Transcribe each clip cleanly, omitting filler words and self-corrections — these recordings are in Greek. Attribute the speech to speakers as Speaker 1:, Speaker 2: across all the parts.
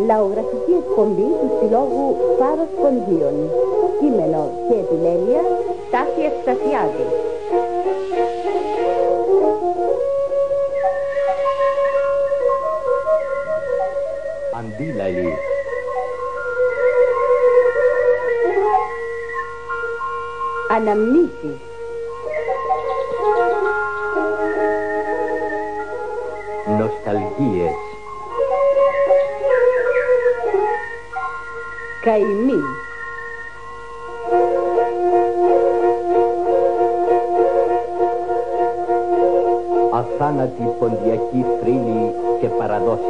Speaker 1: Λαογραφική εκπομπή του Συλλόγου Φάρος Ποντίων. Κείμενο και επιμέλεια Τάση Ευστασιάδη.
Speaker 2: Αντίλαλη.
Speaker 1: Αναμνήσεις.
Speaker 2: Νοσταλγίες.
Speaker 1: Καημοί.
Speaker 2: Αθάνατη ποντιακή θρύλη και παραδόσεις.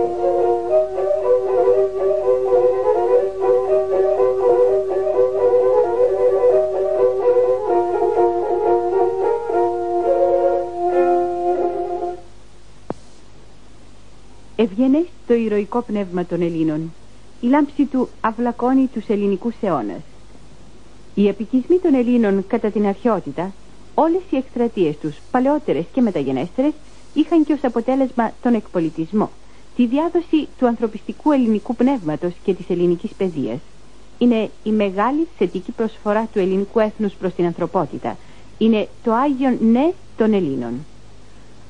Speaker 3: Ευγενές το ηρωικό πνεύμα των Ελλήνων. Η λάμψη του αυλακώνει τους ελληνικούς αιώνας. Οι επικισμοί των Ελλήνων κατά την αρχαιότητα, όλες οι εκστρατείες τους, παλαιότερες και μεταγενέστερες, είχαν και ως αποτέλεσμα τον εκπολιτισμό, τη διάδοση του ανθρωπιστικού ελληνικού πνεύματος και της ελληνικής παιδείας. Είναι η μεγάλη θετική προσφορά του ελληνικού έθνους προς την ανθρωπότητα. Είναι το Άγιον Ναι των Ελλήνων.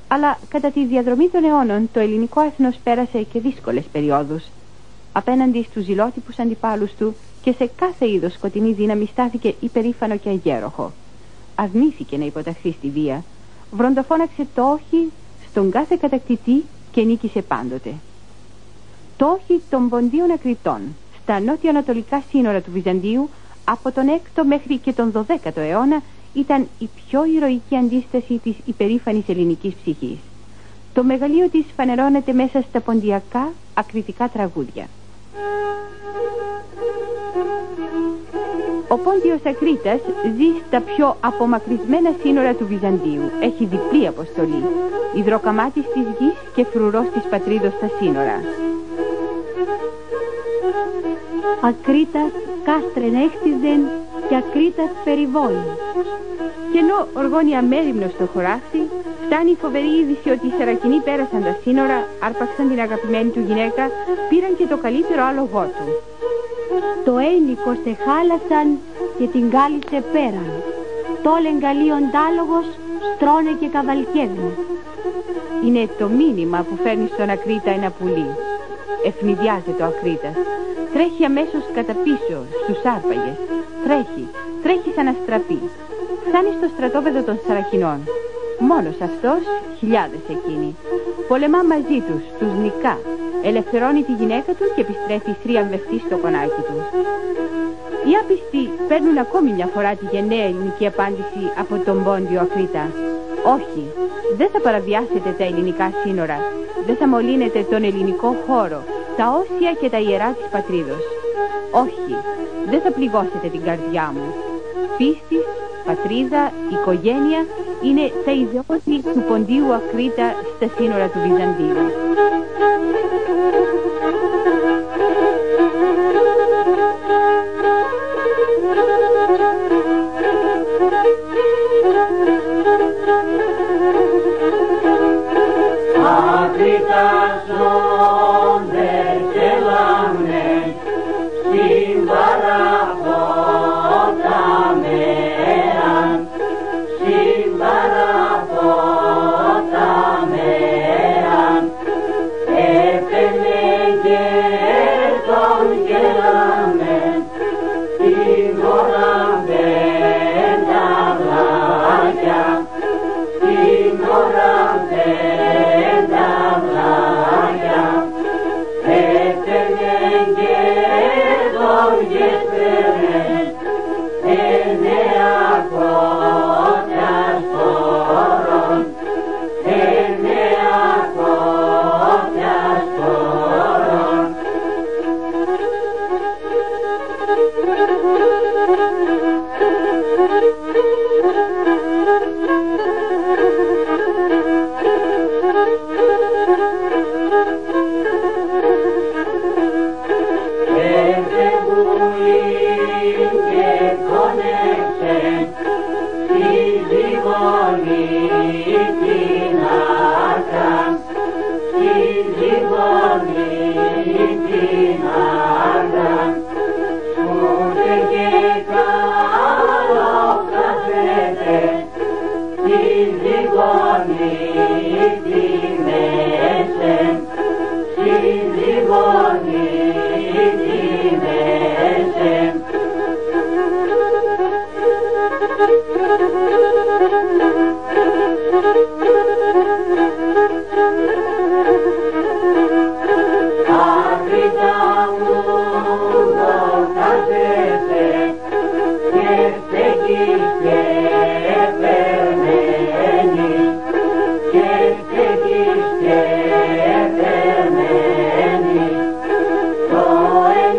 Speaker 3: Αλλά κατά τη διαδρομή των αιώνων το ελληνικό έθνος πέρασε και δύσκολες περιόδους. Απέναντι στους ζηλότυπους αντιπάλους του και σε κάθε είδος σκοτεινή δύναμη στάθηκε υπερήφανο και αγέροχο. Αρνήθηκε να υποταχθεί στη βία. Βροντοφώναξε το όχι στον κάθε κατακτητή και νίκησε πάντοτε. Το όχι των Ποντίων Ακριτών στα νότιο-ανατολικά σύνορα του Βυζαντίου από τον 6ο μέχρι και τον 12ο αιώνα ήταν η πιο ηρωική αντίσταση της υπερήφανης ελληνικής ψυχής. Το μεγαλείο της φανερώνεται μέσα στα ποντιακά ακριτικά τραγούδια. Ο Πόντιος Ακρίτας ζει στα πιο απομακρυσμένα σύνορα του Βυζαντίου. Έχει διπλή αποστολή. Υδροκαμάτης της γης και φρουρός της πατρίδος στα σύνορα.
Speaker 4: Ακρίτας κάστρεν έχτιζεν και Ακρίτας περιβόλη.
Speaker 3: Και ενώ οργώνει αμέριμνο στο χωράφι, φτάνει η φοβερή είδηση ότι οι Σαρακινοί πέρασαν τα σύνορα, άρπαξαν την αγαπημένη του γυναίκα, πήραν και το καλύτερο άλογό του.
Speaker 4: Το ένικο σε χάλασαν και την κάλυψε πέραν. Τόλεν καλίον τάλογος, στρώνε και καβαλκεύουν.
Speaker 3: Είναι το μήνυμα που φέρνει στον Ακρίτα ένα πουλί. Ευνηδιάζεται ο Ακρίτας. Τρέχει αμέσως κατά πίσω στους άρπαγες. Τρέχει σαν αστραπή. Φτάνει στο στρατόπεδο των Σαρακινών. Μόνος αυτός, χιλιάδες εκείνοι. Πολεμά μαζί τους νικά. Ελευθερώνει τη γυναίκα του και επιστρέφει θρίαμβευτή στο κονάκι του. Οι άπιστοι παίρνουν ακόμη μια φορά τη γενναία ελληνική απάντηση από τον Πόντιο Ακρίτα. Όχι, δεν θα παραβιάσετε τα ελληνικά σύνορα. Δεν θα μολύνετε τον ελληνικό χώρο, τα όσια και τα ιερά της πατρίδος. Όχι, δεν θα πληγώσετε την καρδιά μου. Πίστη, πατρίδα, οικογένεια είναι τα ιδεώδη του Ποντίου Ακρίτα στα σύνορα του Βυζαντίου.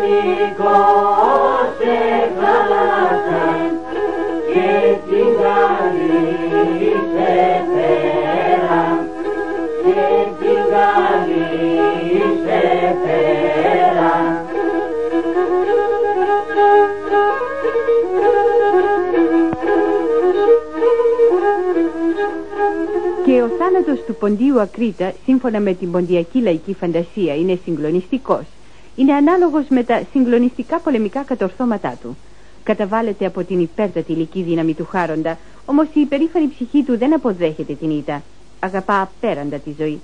Speaker 3: Και ο θάνατος του Ποντίου Ακρίτα, σύμφωνα με την ποντιακή λαϊκή φαντασία, είναι συγκλονιστικός. Είναι ανάλογος με τα συγκλονιστικά πολεμικά κατορθώματά του. Καταβάλλεται από την υπέρτατη υλική δύναμη του Χάροντα, όμως η υπερήφανη ψυχή του δεν αποδέχεται την ήττα. Αγαπά απέραντα τη ζωή.